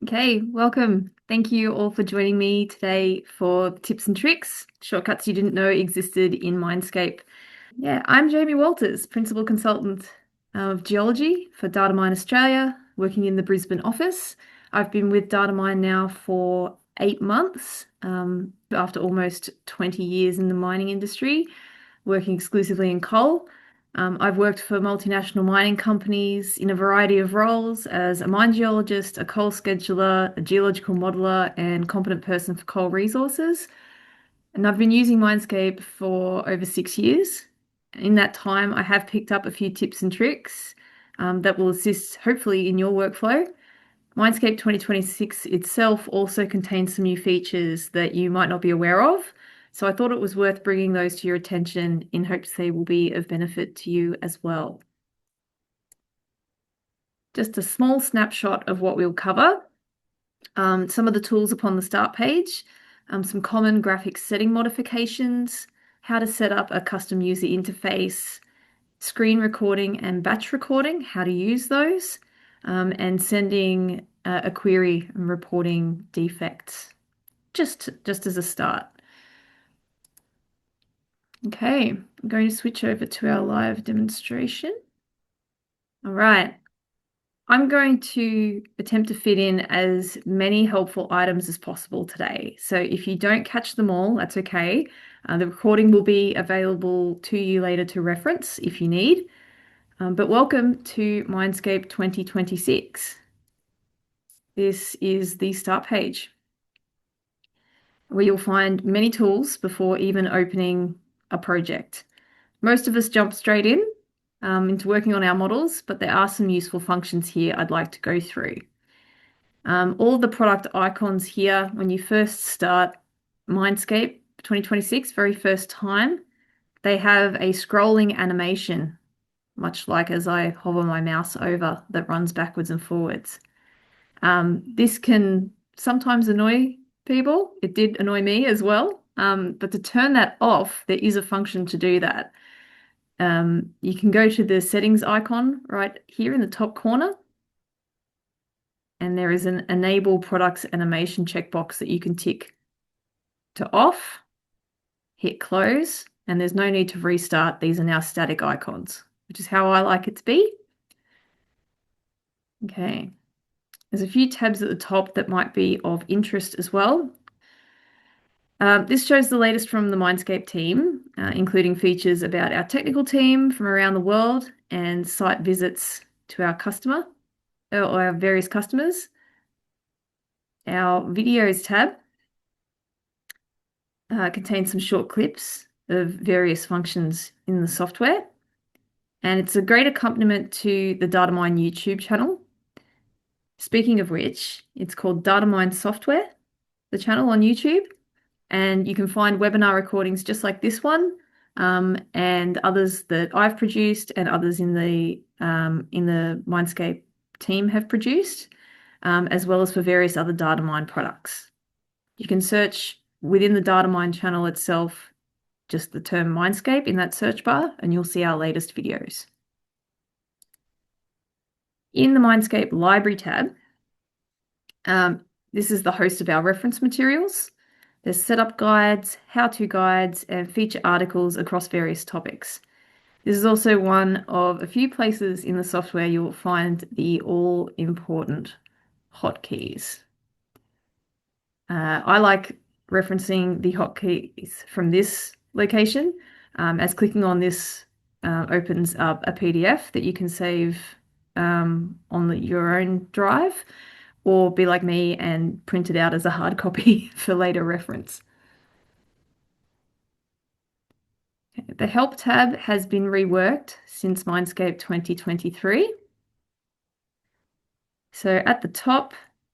Okay, welcome. Thank you all for joining me today for tips and tricks, shortcuts you didn't know existed in MineScape. Yeah, I'm Jamie Walters, Principal Consultant of Geology for Datamine Australia, working in the Brisbane office. I've been with Datamine now for 8 months, after almost 20 years in the mining industry, working exclusively in coal. I've worked for multinational mining companies in a variety of roles as a mine geologist, a coal scheduler, a geological modeler, and competent person for coal resources. And I've been using MineScape for over 6 years. In that time, I have picked up a few tips and tricks that will assist hopefully in your workflow. MineScape 2026 itself also contains some new features that you might not be aware of. So I thought it was worth bringing those to your attention in hopes they will be of benefit to you as well. Just a small snapshot of what we'll cover. Some of the tools upon the start page, some common graphics setting modifications, how to set up a custom user interface, screen recording and batch recording, how to use those, and sending a query and reporting defects, just as a start. Okay, I'm going to switch over to our live demonstration. All right. I'm going to attempt to fit in as many helpful items as possible today. So if you don't catch them all, that's okay. The recording will be available to you later to reference if you need. But welcome to MineScape 2026. This is the start page, where you'll find many tools before even opening a project. Most of us jump straight in into working on our models, but there are some useful functions here I'd like to go through. All the product icons here, when you first start MineScape 2026, very first time, they have a scrolling animation, much like as I hover my mouse over, that runs backwards and forwards. This can sometimes annoy people. It did annoy me as well. But to turn that off, there is a function to do that. You can go to the settings icon right here in the top corner, and there is an enable products animation checkbox that you can tick to off, hit close, and there's no need to restart. These are now static icons, which is how I like it to be. Okay. There's a few tabs at the top that might be of interest as well. This shows the latest from the MineScape team, including features about our technical team from around the world and site visits to our customer or our various customers. Our videos tab contains some short clips of various functions in the software, and it's a great accompaniment to the Datamine YouTube channel. Speaking of which, it's called Datamine Software, the channel on YouTube, and you can find webinar recordings just like this one, and others that I've produced and others in the MineScape team have produced, as well as for various other Datamine products. You can search within the Datamine channel itself just the term MineScape in that search bar, and you'll see our latest videos. In the MineScape library tab, this is the host of our reference materials. There's setup guides, how-to guides, and feature articles across various topics. This is also one of a few places in the software you'll find the all-important hotkeys. I like referencing the hotkeys from this location, as clicking on this opens up a PDF that you can save on your own drive, or be like me and print it out as a hard copy for later reference. The Help tab has been reworked since MineScape 2023. So at the top,